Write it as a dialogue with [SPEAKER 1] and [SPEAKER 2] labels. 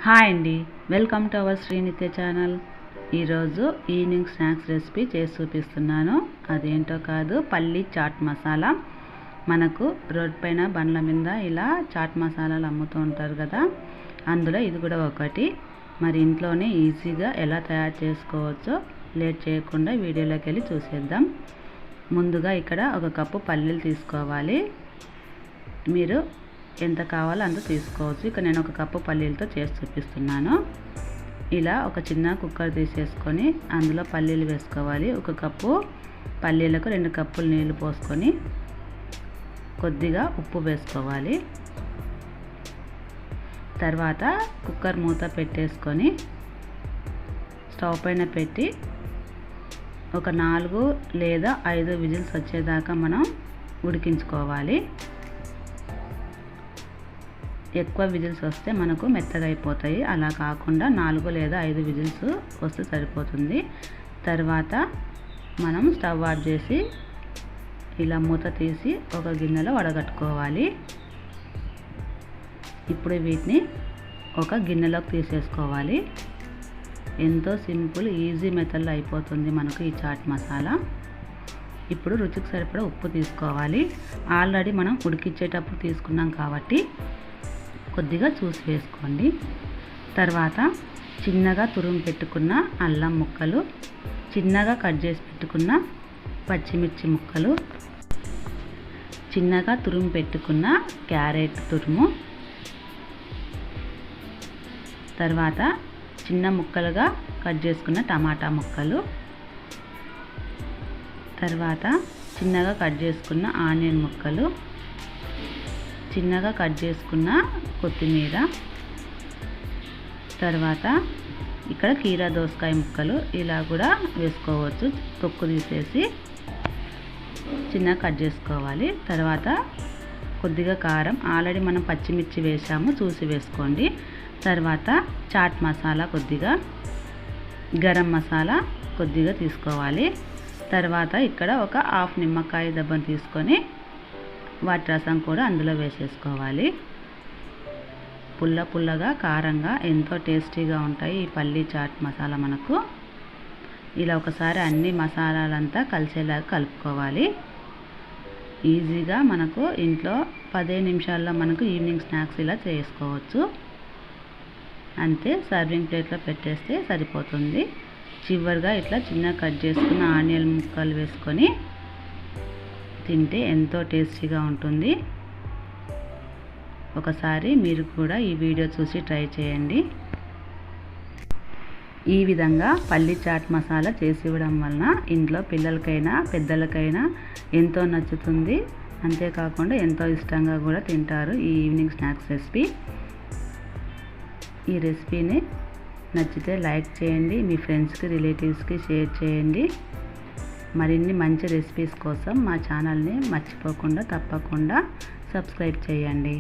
[SPEAKER 1] Hi అండి, welcome to our Srinitya channel. ఈరోజు evening snacks recipe చేసి చూపిస్తున్నాను. అదేంటో కాదు, పల్లీ చాట్ మసాలా. మనకు రోడ్ పైన బండ్ల మీద ఇలా చాట్ మసాలాలు అమ్ముతూ ఉంటారు కదా, అందులో ఇది కూడా ఒకటి. మరి ఇంట్లోనే ఈజీగా ఎలా తయారు చేసుకోవచ్చో లేట్ చేయకుండా వీడియోలోకి వెళ్ళి చూసేద్దాం. ముందుగా ఇక్కడ ఒక కప్పు పల్లీలు తీసుకోవాలి. మీరు ఎంత కావాలో అంత తీసుకోవచ్చు. ఇక్కడ నేను ఒక కప్పు పల్లీలతో చేసి చూపిస్తున్నాను. ఇలా ఒక చిన్న కుక్కర్ తీసేసుకొని అందులో పల్లీలు వేసుకోవాలి. ఒక కప్పు పల్లీలకు 2 కప్పులు నీళ్లు పోసుకొని కొద్దిగా ఉప్పు వేసుకోవాలి. తర్వాత కుక్కర్ మూత పెట్టేసుకొని స్టవ్ పైన పెట్టి ఒక 4 లేదా 5 విజిల్స్ వచ్చేదాకా మనం ఉడికించుకోవాలి. ఎక్కువ విజిల్స్ వస్తే మనకు మెత్తగా అయిపోతాయి. అలా కాకుండా 4 లేదా 5 విజిల్స్ వస్తే సరిపోతుంది. తర్వాత మనం స్టవ్ ఆఫ్ చేసి ఇలా మూత తీసి ఒక గిన్నెలో వడగట్టుకోవాలి. ఇప్పుడు వీటిని ఒక గిన్నెలోకి తీసేసుకోవాలి. ఎంతో సింపుల్ ఈజీ మెథడ్లో అయిపోతుంది మనకు ఈ చాట్ మసాలా. ఇప్పుడు రుచికి సరిపడా ఉప్పు తీసుకోవాలి. ఆల్రెడీ మనం ఉడికించేటప్పుడు తీసుకున్నాం కాబట్టి కొద్దిగా చూసి వేసుకోండి. తర్వాత చిన్నగా తురుము పెట్టుకున్న అల్లం ముక్కలు, చిన్నగా కట్ చేసి పెట్టుకున్న పచ్చిమిర్చి ముక్కలు, చిన్నగా తురుము పెట్టుకున్న క్యారెట్ తురుము, తర్వాత చిన్న ముక్కలుగా కట్ చేసుకున్న టమాటా ముక్కలు, తర్వాత చిన్నగా కట్ చేసుకున్న ఆనియన్ ముక్కలు, చిన్నగా కట్ చేసుకున్న కొత్తిమీర, తర్వాత ఇక్కడ కీరా దోసకాయ ముక్కలు ఇలా కూడా వేసుకోవచ్చు. తొక్కు తీసేసి చిన్నగా కట్ చేసుకోవాలి. తర్వాత కొద్దిగా కారం, ఆల్రెడీ మనం పచ్చిమిర్చి వేసాము, చూసి వేసుకోండి. తర్వాత చాట్ మసాలా కొద్దిగా, గరం మసాలా కొద్దిగా తీసుకోవాలి. తర్వాత ఇక్కడ ఒక 1/2 నిమ్మకాయ దెబ్బను తీసుకొని వాటి రసం కూడా అందులో వేసేసుకోవాలి. పుల్ల పుల్లగా కారంగా ఎంతో టేస్టీగా ఉంటాయి ఈ పల్లీ చాట్ మసాలా. మనకు ఇలా ఒకసారి అన్ని మసాలాలంతా కలిసేలాగా కలుపుకోవాలి. ఈజీగా మనకు ఇంట్లో 10 నిమిషాల్లో మనకు ఈవినింగ్ స్నాక్స్ ఇలా చేసుకోవచ్చు. అంతే, సర్వింగ్ ప్లేట్లో పెట్టేస్తే సరిపోతుంది. చివరిగా ఇట్లా చిన్న కట్ చేసుకున్న ఆనియన్ ముక్కలు వేసుకొని తింటే ఎంతో టేస్టీగా ఉంటుంది. ఒకసారి మీరు కూడా ఈ వీడియో చూసి ట్రై చేయండి. ఈ విధంగా పల్లీ చాట్ మసాలా చేసి ఇవ్వడం వలన ఇంట్లో పిల్లలకైనా పెద్దలకైనా ఎంతో నచ్చుతుంది. అంతేకాకుండా ఎంతో ఇష్టంగా కూడా తింటారు ఈ ఈవినింగ్ స్నాక్స్ రెసిపీ. ఈ రెసిపీని నచ్చితే లైక్ చేయండి, మీ ఫ్రెండ్స్కి రిలేటివ్స్కి షేర్ చేయండి. మరిన్ని మంచి రెసిపీస్ కోసం మా ఛానల్ని మర్చిపోకుండా తప్పకుండా సబ్స్క్రైబ్ చేయండి.